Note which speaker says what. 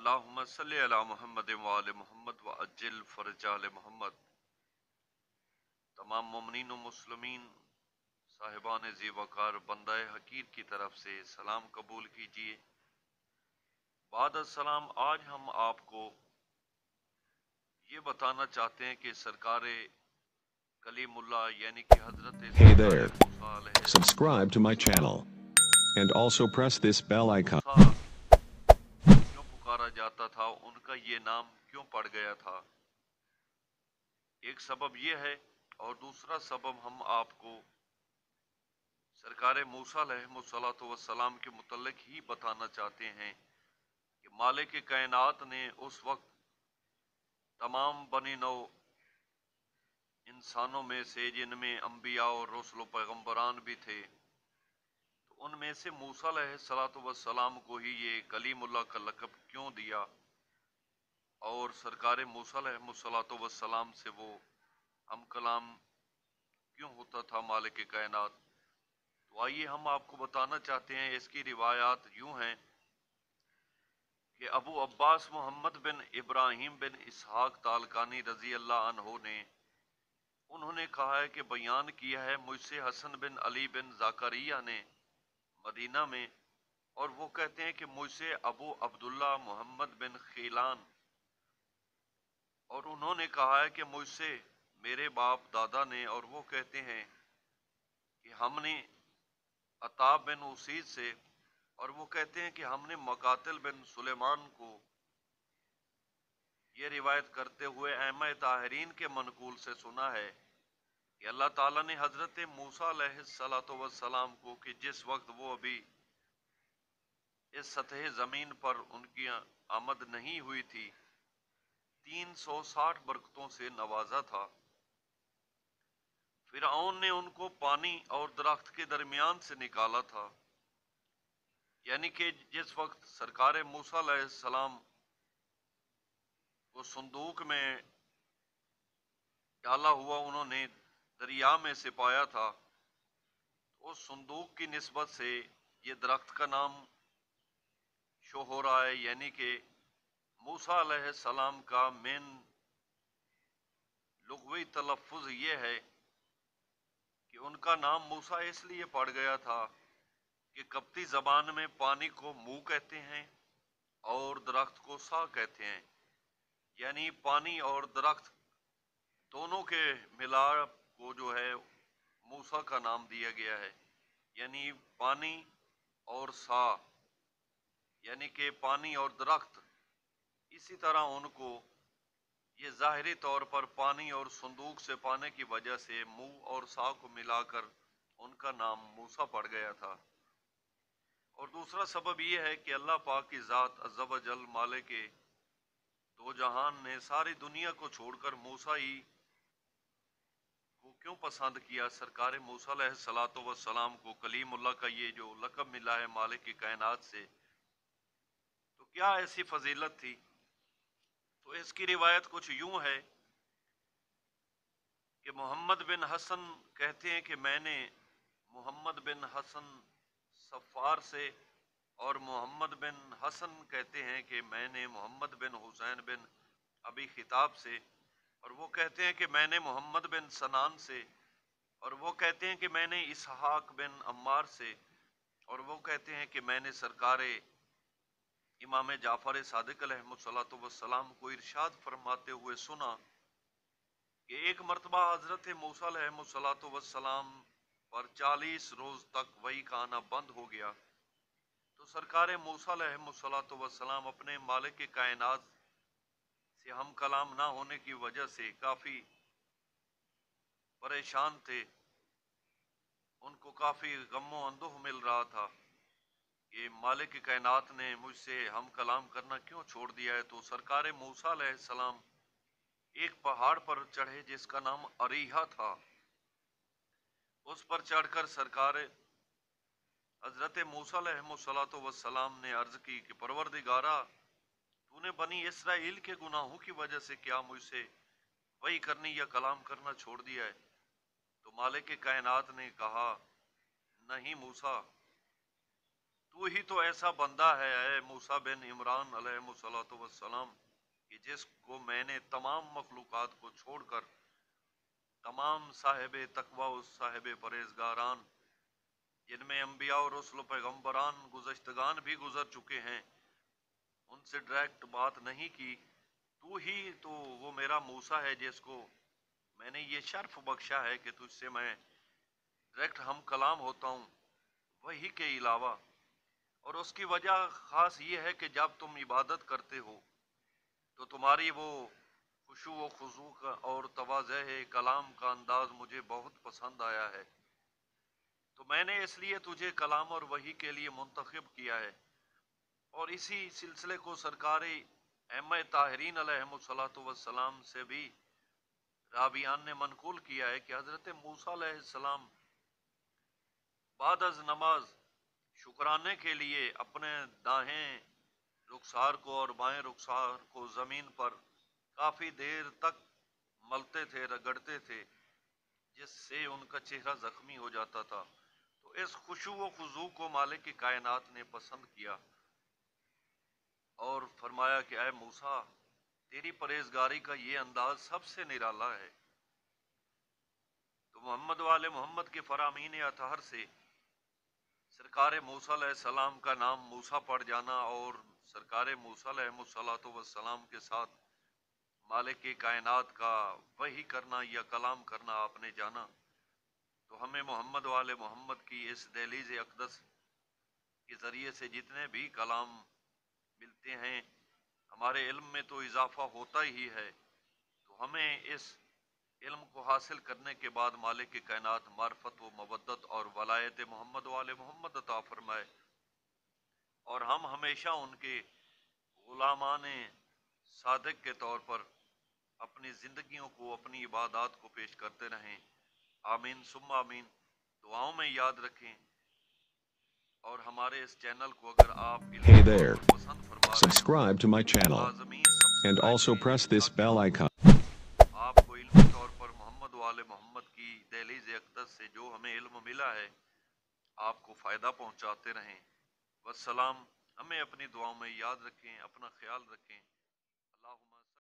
Speaker 1: اللہم صلی علی محمد وآل محمد وعجل فرج آل محمد۔ تمام مومنین و مسلمین صاحبان ذی وقار بندہ حقیر کی طرف سے سلام قبول کیجیے۔ بعد السلام، آج ہم آپ کو یہ بتانا چاہتے ہیں کہ سرکار کلیم اللہ یعنی کہ حضرت
Speaker 2: Hey
Speaker 1: سیدنا
Speaker 2: there.
Speaker 1: موسیٰ علیہ
Speaker 2: Subscribe to my channel and also press this bell icon.
Speaker 1: موسیٰ کیوں پکارا جاتا تھا، ان کا یہ نام کیوں پڑ گیا تھا؟ ایک سبب یہ ہے، اور دوسرا سبب ہم آپ کو سرکار موسیٰ علیہ السلام کے متعلق ہی بتانا چاہتے ہیں کہ مالک کائنات نے اس وقت تمام بنی نو انسانوں میں سے، جن میں انبیاء اور رسل و پیغمبران بھی تھے، تو ان میں سے موسیٰ علیہ السلام کو ہی یہ کلیم اللہ کا لقب کیوں دیا، اور سرکار موسیٰ علیہ السلام سے وہ ہم کلام کیوں ہوتا تھا مالک کائنات؟ تو آئیے ہم آپ کو بتانا چاہتے ہیں۔ اس کی روایات یوں ہیں کہ ابو عباس محمد بن ابراہیم بن اسحاق تالقانی رضی اللہ عنہ نے انہوں نے کہا ہے کہ بیان کیا ہے مجھ سے حسن بن علی بن زکریا نے مدینہ میں، اور وہ کہتے ہیں کہ مجھ سے ابو عبداللہ محمد بن خیلان، اور انہوں نے کہا ہے کہ مجھ سے میرے باپ دادا نے، اور وہ کہتے ہیں کہ ہم نے عطا بن اسید سے، اور وہ کہتے ہیں کہ ہم نے مقاتل بن سلیمان کو یہ روایت کرتے ہوئے ائمہ طاہرین کے منقول سے سنا ہے کہ اللہ تعالیٰ نے حضرت موسیٰ علیہ السلام کو، کہ جس وقت وہ ابھی اس سطح زمین پر ان کی آمد نہیں ہوئی تھی، 360 برکتوں سے نوازا تھا۔ فرعون نے ان کو پانی اور درخت کے درمیان سے نکالا تھا، یعنی کہ جس وقت سرکار موسیٰ علیہ السلام کو صندوق میں ڈالا ہوا انہوں نے دریا میں سے پایا تھا، اس صندوق کی نسبت سے یہ درخت کا نام شو ہو رہا ہے، یعنی کہ موسیٰ علیہ السلام کا مین لغوی تلفظ یہ ہے کہ ان کا نام موسیٰ اس لیے پڑ گیا تھا کہ قبطی زبان میں پانی کو منہ کہتے ہیں اور درخت کو سا کہتے ہیں، یعنی پانی اور درخت دونوں کے ملاپ کو جو ہے موسیٰ کا نام دیا گیا ہے، یعنی پانی اور سا، یعنی کہ پانی اور درخت۔ اسی طرح ان کو یہ ظاہری طور پر پانی اور صندوق سے پانے کی وجہ سے منہ اور سا کو ملا کر ان کا نام موسیٰ پڑ گیا تھا۔ اور دوسرا سبب یہ ہے کہ اللہ پاک کی ذات عز و جل مالک دو جہان نے ساری دنیا کو چھوڑ کر موسیٰ ہی کو کیوں پسند کیا؟ سرکار موسیٰ علیہ السلام کو کلیم اللہ کا یہ جو لقب ملا ہے مالک کی کائنات سے، تو کیا ایسی فضیلت تھی؟ تو اس کی روایت کچھ یوں ہے کہ محمد بن حسن کہتے ہیں کہ میں نے محمد بن حسن صفار سے، اور محمد بن حسن کہتے ہیں کہ میں نے محمد بن حسین بن ابی خطاب سے، اور وہ کہتے ہیں کہ میں نے محمد بن سنان سے، اور وہ کہتے ہیں کہ میں نے اسحاق بن عمار سے، اور وہ کہتے ہیں کہ میں نے سرکار امام جعفر صادق علیہ السلام کو ارشاد فرماتے ہوئے سنا کہ ایک مرتبہ حضرت موسیٰ علیہ السلام پر 40 روز تک وحی کا آنا بند ہو گیا، تو سرکار موسیٰ علیہ السلام اپنے مالک کائنات سے ہم کلام نہ ہونے کی وجہ سے کافی پریشان تھے، ان کو کافی غم و اندوہ مل رہا تھا کہ مالک کائنات نے مجھ سے ہم کلام کرنا کیوں چھوڑ دیا ہے۔ تو سرکار موسیٰ علیہ السلام ایک پہاڑ پر چڑھے جس کا نام اریحہ تھا، اس پر چڑھ کر سرکار حضرت موسیٰ علیہ السلام نے عرض کی کہ پروردگارا، تو نے بنی اسرائیل کے گناہوں کی وجہ سے کیا مجھ سے وحی کرنی یا کلام کرنا چھوڑ دیا ہے؟ تو مالک کائنات نے کہا نہیں موسیٰ، تو ہی تو ایسا بندہ ہے اے موسیٰ بن عمران علیہ الصلوۃ والسلام کہ جس کو میں نے تمام مخلوقات کو چھوڑ کر تمام صاحب تقوی و صاحب پرہیزگاران جن میں انبیاء اور رسل و پیغمبران گزشتگان بھی گزر چکے ہیں ان سے ڈائریکٹ بات نہیں کی، تو ہی تو وہ میرا موسیٰ ہے جس کو میں نے یہ شرف بخشا ہے کہ تجھ سے میں ڈائریکٹ ہم کلام ہوتا ہوں وہی کے علاوہ۔ اور اس کی وجہ خاص یہ ہے کہ جب تم عبادت کرتے ہو تو تمہاری وہ خشوع و خضوع اور تواضع کلام کا انداز مجھے بہت پسند آیا ہے، تو میں نے اس لیے تجھے کلام اور وحی کے لیے منتخب کیا ہے۔ اور اسی سلسلے کو سرکار ائمہ طاہرین علیہم الصلوۃ والسلام سے بھی راویان نے منقول کیا ہے کہ حضرت موسیٰ علیہ السلام بعد از نماز شکرانے کے لیے اپنے دائیں رخسار کو اور بائیں رخسار کو زمین پر کافی دیر تک ملتے تھے، رگڑتے تھے، جس سے ان کا چہرہ زخمی ہو جاتا تھا۔ تو اس خشوع و خضوع کو مالک کی کائنات نے پسند کیا اور فرمایا کہ اے موسیٰ تیری پرہیزگاری کا یہ انداز سب سے نرالا ہے۔ تو محمد والے محمد کے فرامین اطہر سے سرکار موسیٰ علیہ السلام کا نام موسیٰ پڑ جانا اور سرکار موسیٰ علیہ الصلوۃ والسلام کے ساتھ مالک کی کائنات کا وحی کرنا یا کلام کرنا آپ نے جانا، تو ہمیں محمد والے محمد کی اس دہلیز اقدس کے ذریعے سے جتنے بھی کلام ملتے ہیں ہمارے علم میں تو اضافہ ہوتا ہی ہے، تو ہمیں اس علم کو حاصل کرنے کے بعد مالک کی کائنات معرفت و مودت اور ولایت محمد والے محمد عطا فرمائے، اور ہم ہمیشہ ان کے غلامان صادق کے طور پر اپنی زندگیوں کو اپنی عبادات کو پیش کرتے رہیں۔ آمین ثم آمین۔ دعاؤں میں یاد رکھیں، اور ہمارے اس چینل کو اگر آپ
Speaker 2: Hey
Speaker 1: علمی طور
Speaker 2: there.
Speaker 1: پر پسند فرما رہے ہیں
Speaker 2: Subscribe to my
Speaker 1: تو
Speaker 2: channel
Speaker 1: لازمی
Speaker 2: and
Speaker 1: سبسکرائب
Speaker 2: also
Speaker 1: کیجیے
Speaker 2: press this bell
Speaker 1: تاکہ
Speaker 2: icon.
Speaker 1: آپ کو علمی طور پر محمد والے محمد کی دہلیز اقدس سے جو ہمیں علم ملا ہے آپ کو فائدہ پہنچاتے رہیں۔ والسلام۔ ہمیں اپنی دعاؤں میں یاد رکھیں، اپنا خیال رکھیں۔